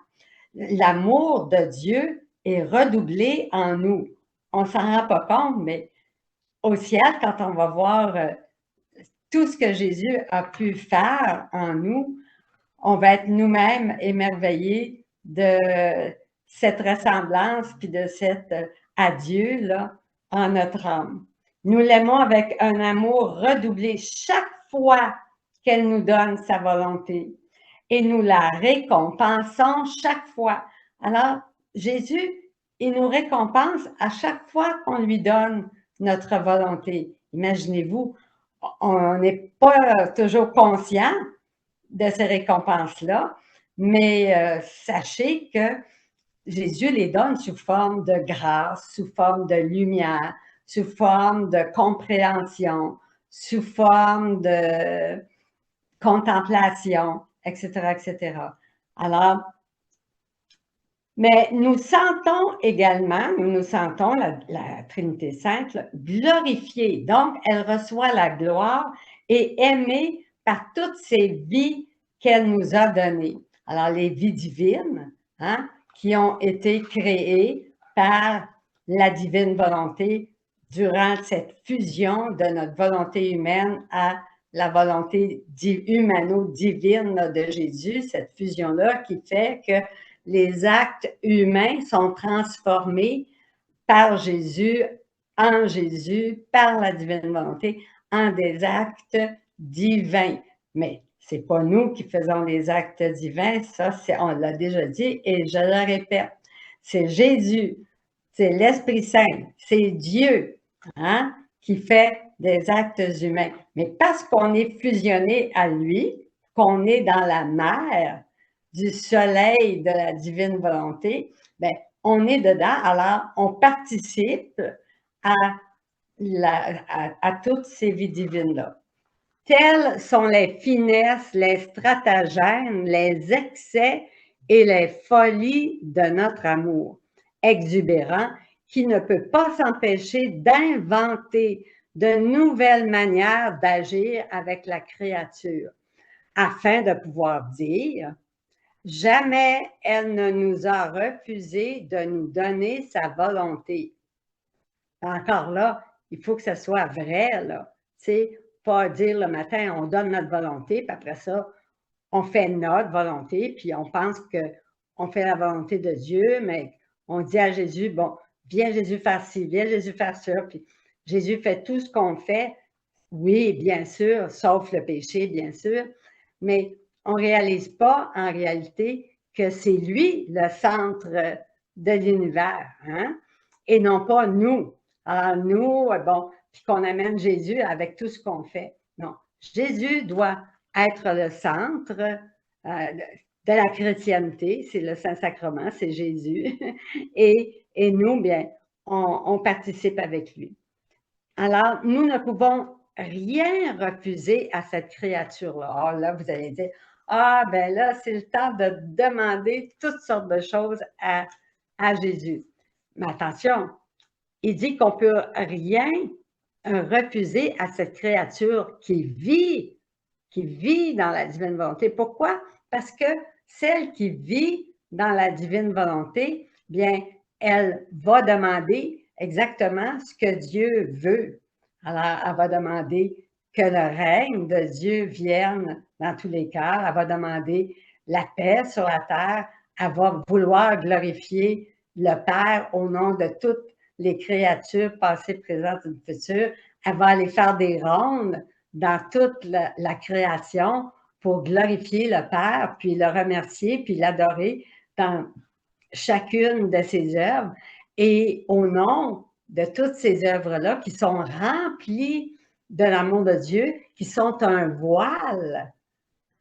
l'amour de Dieu est redoublé en nous. On ne s'en rend pas compte, mais au ciel, quand on va voir tout ce que Jésus a pu faire en nous, on va être nous-mêmes émerveillés de cette ressemblance puis de cet adieu là en notre âme. Nous l'aimons avec un amour redoublé chaque fois qu'elle nous donne sa volonté et nous la récompensons chaque fois. Alors, Jésus, il nous récompense à chaque fois qu'on lui donne notre volonté. Imaginez-vous, on n'est pas toujours conscient de ces récompenses-là, mais sachez que Jésus les donne sous forme de grâce, sous forme de lumière, sous forme de compréhension, sous forme de contemplation, etc., etc. Alors, mais nous sentons également, nous sentons la Trinité Sainte glorifiée. Donc, elle reçoit la gloire et aimée par toutes ces vies qu'elle nous a données. Alors, les vies divines, hein, qui ont été créées par la divine volonté durant cette fusion de notre volonté humaine à la volonté humano-divine de Jésus, cette fusion-là qui fait que les actes humains sont transformés par Jésus, en Jésus, par la divine volonté, en des actes divins. Mais ce n'est pas nous qui faisons les actes divins, ça, on l'a déjà dit et je le répète. C'est Jésus, c'est l'Esprit Saint, c'est Dieu, hein, qui fait des actes humains. Mais parce qu'on est fusionné à lui, qu'on est dans la mer du soleil de la divine volonté, bien, on est dedans, alors on participe à toutes ces vies divines-là. Telles sont les finesses, les stratagèmes, les excès et les folies de notre amour exubérant qui ne peut pas s'empêcher d'inventer de nouvelles manières d'agir avec la créature afin de pouvoir dire « Jamais elle ne nous a refusé de nous donner sa volonté. » Encore là, il faut que ce soit vrai, là. C'est pas dire le matin, on donne notre volonté, puis après ça, on fait notre volonté, puis on pense qu'on fait la volonté de Dieu, mais on dit à Jésus, bon, viens Jésus faire ci, viens Jésus faire ça, puis Jésus fait tout ce qu'on fait, oui, bien sûr, sauf le péché, bien sûr, mais on ne réalise pas en réalité que c'est lui le centre de l'univers, hein? Et non pas nous. Alors nous, bon, puis qu'on amène Jésus avec tout ce qu'on fait. Non, Jésus doit être le centre de la chrétienté, c'est le Saint-Sacrement, c'est Jésus. Et nous, bien, on participe avec lui. Alors, nous ne pouvons rien refuser à cette créature-là. Alors là, vous allez dire, ah, ben là, c'est le temps de demander toutes sortes de choses à Jésus. Mais attention, il dit qu'on ne peut rien refuser à cette créature qui vit dans la divine volonté. Pourquoi? Parce que celle qui vit dans la divine volonté, bien, elle va demander exactement ce que Dieu veut. Alors, elle va demander que le règne de Dieu vienne dans tous les cœurs. Elle va demander la paix sur la terre. Elle va vouloir glorifier le Père au nom de toutes les créatures passées, présentes et futures. Elle va aller faire des rondes dans toute la création pour glorifier le Père, puis le remercier, puis l'adorer dans chacune de ses œuvres. Et au nom de toutes ces œuvres-là qui sont remplies de l'amour de Dieu, qui sont un voile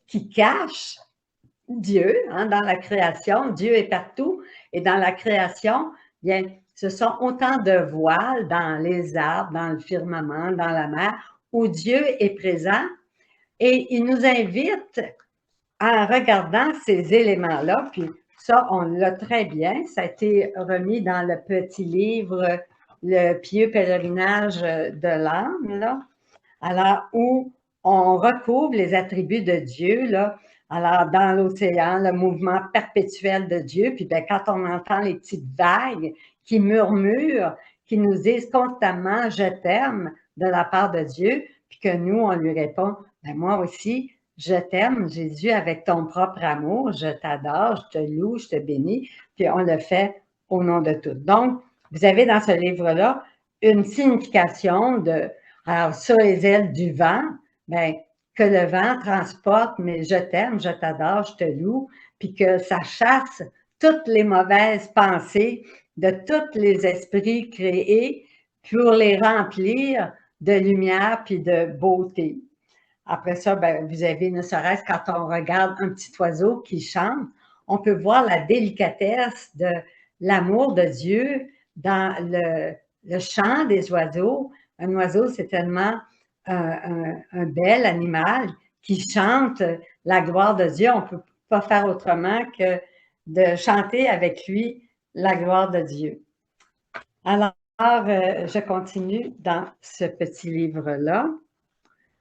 qui cache Dieu dans la création. Dieu est partout et dans la création, bien, ce sont autant de voiles dans les arbres, dans le firmament, dans la mer, où Dieu est présent et il nous invite en regardant ces éléments-là, puis ça, on l'a très bien, ça a été remis dans le petit livre « Le pieux pèlerinage de l'âme », là, alors où on recouvre les attributs de Dieu, là, alors dans l'océan, le mouvement perpétuel de Dieu, puis bien, quand on entend les petites vagues qui murmurent, qui nous disent constamment « je t'aime » de la part de Dieu, puis que nous, on lui répond « ben moi aussi, je t'aime, Jésus, avec ton propre amour, je t'adore, je te loue, je te bénis », puis on le fait au nom de tout. Donc, vous avez dans ce livre-là une signification de, alors sur les ailes du vent, bien, que le vent transporte, mais je t'aime, je t'adore, je te loue, puis que ça chasse toutes les mauvaises pensées de tous les esprits créés pour les remplir de lumière puis de beauté. Après ça, bien, vous avez, ne serait-ce quand on regarde un petit oiseau qui chante, on peut voir la délicatesse de l'amour de Dieu dans le chant des oiseaux. Un oiseau, c'est tellement un bel animal qui chante la gloire de Dieu. On ne peut pas faire autrement que de chanter avec lui la gloire de Dieu. Alors, je continue dans ce petit livre-là.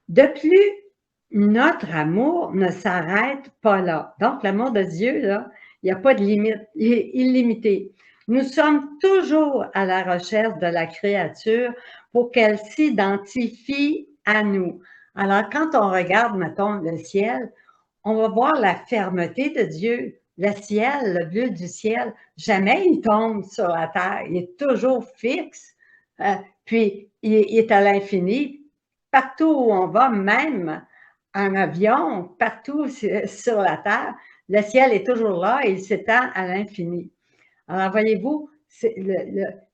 De plus, notre amour ne s'arrête pas là. Donc, l'amour de Dieu, là, il n'y a pas de limite, il est illimité. Nous sommes toujours à la recherche de la créature pour qu'elle s'identifie à nous. Alors, quand on regarde, mettons, le ciel, on va voir la fermeté de Dieu. Le ciel, le bleu du ciel, jamais il tombe sur la terre. Il est toujours fixe. Puis, il est à l'infini. Partout où on va, même en avion, partout sur la terre, le ciel est toujours là et il s'étend à l'infini. Alors, voyez-vous,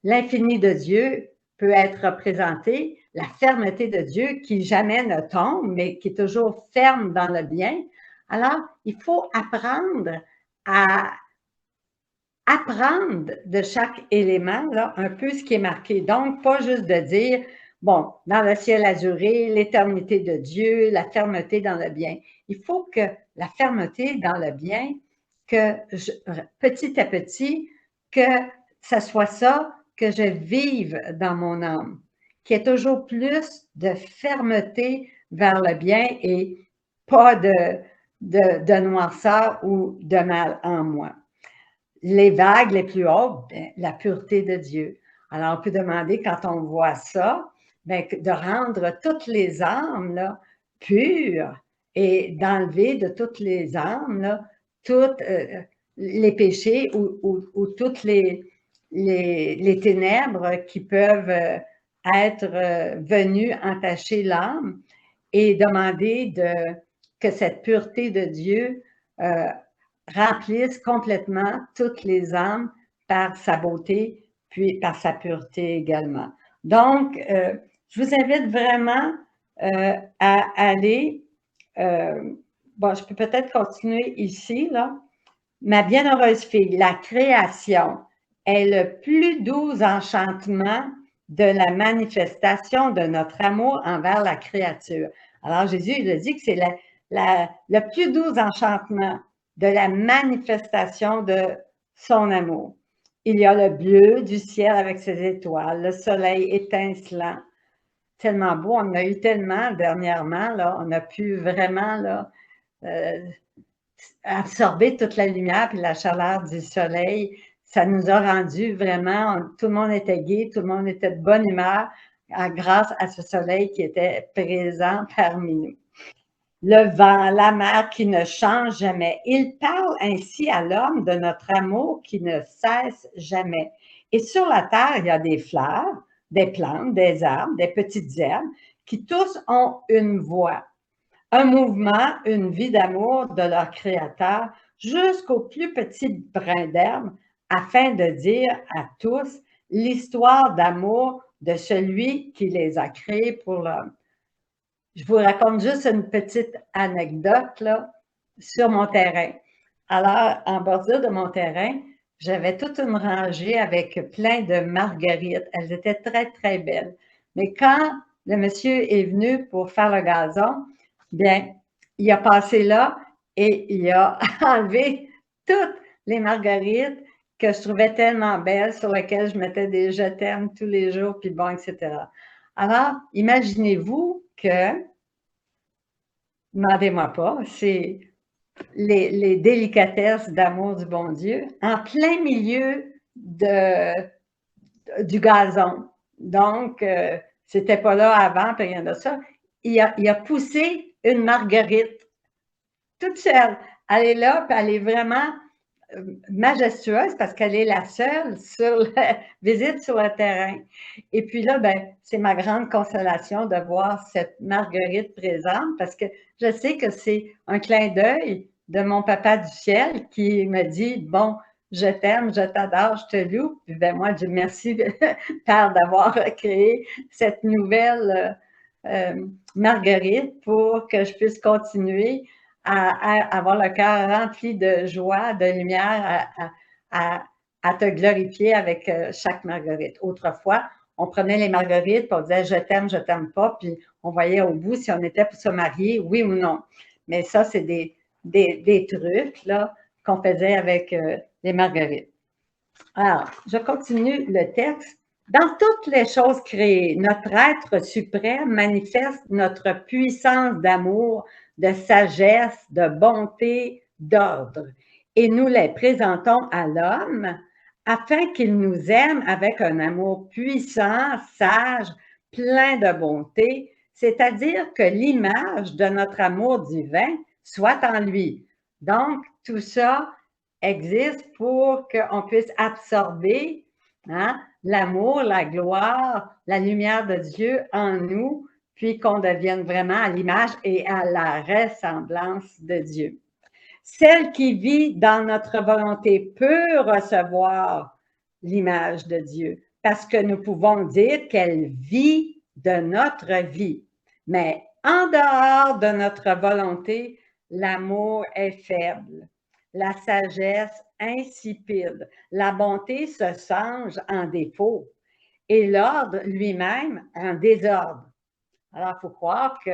l'infini de Dieu peut être représenté, la fermeté de Dieu qui jamais ne tombe, mais qui est toujours ferme dans le bien. Alors, il faut apprendre à apprendre de chaque élément, là, un peu ce qui est marqué. Donc, pas juste de dire, bon, dans le ciel azuré, l'éternité de Dieu, la fermeté dans le bien. Il faut que la fermeté dans le bien, que petit à petit, que ça soit ça que je vive dans mon âme, qu'il y ait toujours plus de fermeté vers le bien et pas de noirceur ou de mal en moi. Les vagues les plus hautes, bien, la pureté de Dieu. Alors, on peut demander, quand on voit ça, bien, de rendre toutes les âmes là, pures et d'enlever de toutes les âmes là, toutes les péchés ou toutes les ténèbres qui peuvent être venues entacher l'âme et demander que cette pureté de Dieu remplisse complètement toutes les âmes par sa beauté, puis par sa pureté également. Donc, je vous invite vraiment à aller, bon, je peux peut-être continuer ici, là. Ma bienheureuse fille, la création est le plus doux enchantement de la manifestation de notre amour envers la créature. Alors, Jésus, il a dit que c'est le plus doux enchantement de la manifestation de son amour. Il y a le bleu du ciel avec ses étoiles, le soleil étincelant, tellement beau. On a eu tellement dernièrement, là, on a pu vraiment là, absorber toute la lumière et la chaleur du soleil. Ça nous a rendu vraiment, tout le monde était gai, tout le monde était de bonne humeur grâce à ce soleil qui était présent parmi nous. Le vent, la mer qui ne change jamais. Il parle ainsi à l'homme de notre amour qui ne cesse jamais. Et sur la terre, il y a des fleurs, des plantes, des arbres, des petites herbes qui tous ont une voix, un mouvement, une vie d'amour de leur Créateur jusqu'au plus petit brin d'herbe afin de dire à tous l'histoire d'amour de celui qui les a créés pour l'homme. Je vous raconte juste une petite anecdote là, sur mon terrain. Alors, en bordure de mon terrain, j'avais toute une rangée avec plein de marguerites. Elles étaient très, très belles. Mais quand le monsieur est venu pour faire le gazon, bien, il a passé là et il a enlevé toutes les marguerites que je trouvais tellement belles, sur lesquelles je mettais des je t'aime tous les jours, puis bon, etc. Alors, imaginez-vous que, demandez-moi pas, c'est les délicatesses d'amour du bon Dieu en plein milieu du gazon. Donc, c'était pas là avant, puis rien de ça. Il a poussé une marguerite toute seule. Elle est là, puis elle est vraiment majestueuse parce qu'elle est la seule visite sur le terrain. Et puis là, ben, c'est ma grande consolation de voir cette marguerite présente parce que je sais que c'est un clin d'œil de mon papa du ciel qui me dit, bon, je t'aime, je t'adore, je te loue. Puis ben moi, je merci, Père, d'avoir créé cette nouvelle marguerite pour que je puisse continuer à avoir le cœur rempli de joie, de lumière, à te glorifier avec chaque marguerite. Autrefois, on prenait les marguerites, puis on disait je t'aime pas, puis on voyait au bout si on était pour se marier, oui ou non. Mais ça, c'est des trucs là qu'on faisait avec les marguerites. Alors, je continue le texte. Dans toutes les choses créées, notre être suprême manifeste notre puissance d'amour, de sagesse, de bonté, d'ordre. Et nous les présentons à l'homme afin qu'il nous aime avec un amour puissant, sage, plein de bonté, c'est-à-dire que l'image de notre amour divin soit en lui. Donc, tout ça existe pour qu'on puisse absorber l'amour, la gloire, la lumière de Dieu en nous, puis qu'on devienne vraiment à l'image et à la ressemblance de Dieu. Celle qui vit dans notre volonté peut recevoir l'image de Dieu parce que nous pouvons dire qu'elle vit de notre vie. Mais en dehors de notre volonté, l'amour est faible, la sagesse insipide, la bonté se change en défaut et l'ordre lui-même en désordre. Alors, il faut croire que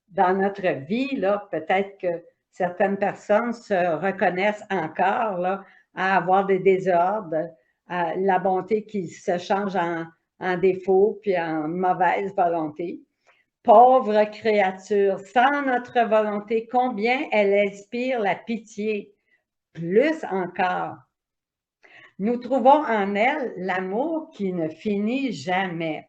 dans notre vie, là, peut-être que certaines personnes se reconnaissent encore là, à avoir des désordres, à la bonté qui se change en défaut puis en mauvaise volonté. Pauvre créature, sans notre volonté, combien elle inspire la pitié, plus encore. Nous trouvons en elle l'amour qui ne finit jamais.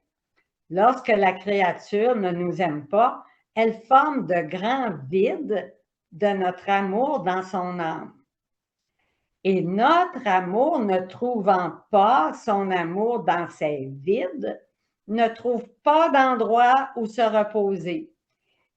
Lorsque la créature ne nous aime pas, elle forme de grands vides de notre amour dans son âme. Et notre amour, ne trouvant pas son amour dans ces vides, ne trouve pas d'endroit où se reposer.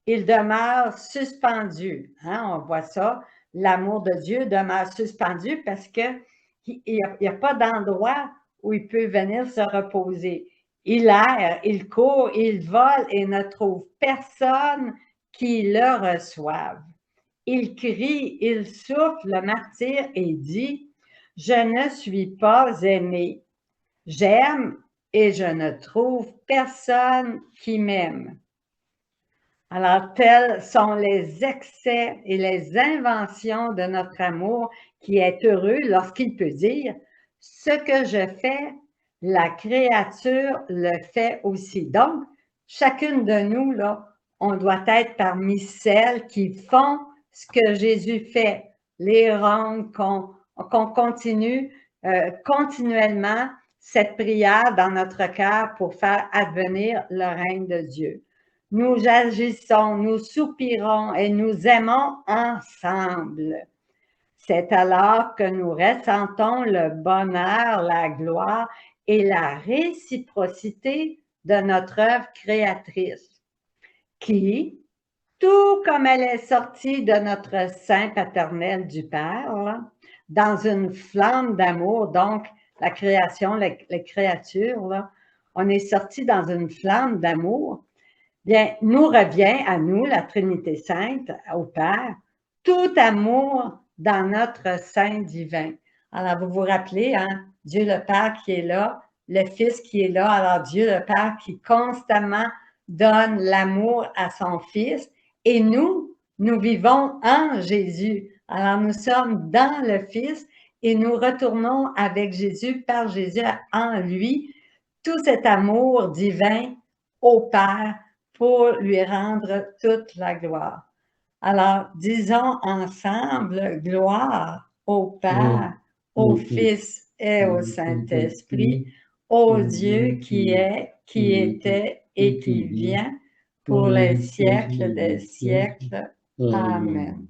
Il demeure suspendu. On voit ça, l'amour de Dieu demeure suspendu parce qu'il n'y a pas d'endroit où il peut venir se reposer. Il erre, il court, il vole et ne trouve personne qui le reçoive. Il crie, il souffle le martyr et dit, « Je ne suis pas aimé. J'aime et je ne trouve personne qui m'aime. » Alors, tels sont les excès et les inventions de notre amour qui est heureux lorsqu'il peut dire, « Ce que je fais, la créature le fait aussi. » Donc, chacune de nous, là, on doit être parmi celles qui font ce que Jésus fait, les rendre, qu'on continue continuellement cette prière dans notre cœur pour faire advenir le règne de Dieu. Nous agissons, nous soupirons et nous aimons ensemble. C'est alors que nous ressentons le bonheur, la gloire et la réciprocité de notre œuvre créatrice, qui, tout comme elle est sortie de notre sein paternel du Père, là, dans une flamme d'amour, donc la création, les créatures, là, on est sorti dans une flamme d'amour. Bien, nous revient à nous, la Trinité Sainte, au Père, tout amour dans notre sein divin. Alors, vous vous rappelez, hein, Dieu le Père qui est là, le Fils qui est là, alors Dieu le Père qui constamment donne l'amour à son Fils, et nous vivons en Jésus. Alors, nous sommes dans le Fils et nous retournons avec Jésus, par Jésus, en lui, tout cet amour divin au Père pour lui rendre toute la gloire. Alors, disons ensemble, gloire au Père, au Fils et au Saint-Esprit, au Dieu qui est, qui était et qui vient, pour les siècles des siècles. Amen.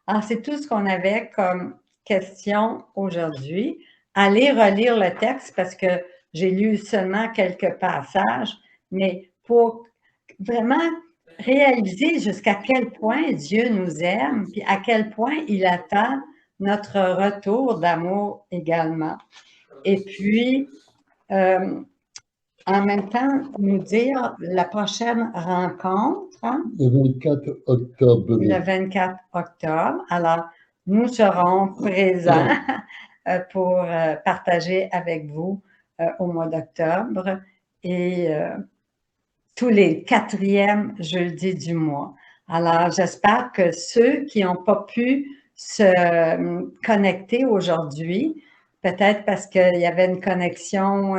Alors, c'est tout ce qu'on avait comme question aujourd'hui. Allez relire le texte parce que j'ai lu seulement quelques passages, mais pour vraiment réaliser jusqu'à quel point Dieu nous aime, puis à quel point il attend notre retour d'amour également. Et puis, en même temps, nous dire la prochaine rencontre. Hein, le 24 octobre. Le 24 octobre. Alors, nous serons présents pour partager avec vous au mois d'octobre et tous les 4e jeudis du mois. Alors, j'espère que ceux qui n'ont pas pu se connecter aujourd'hui, peut-être parce qu'il y avait une connexion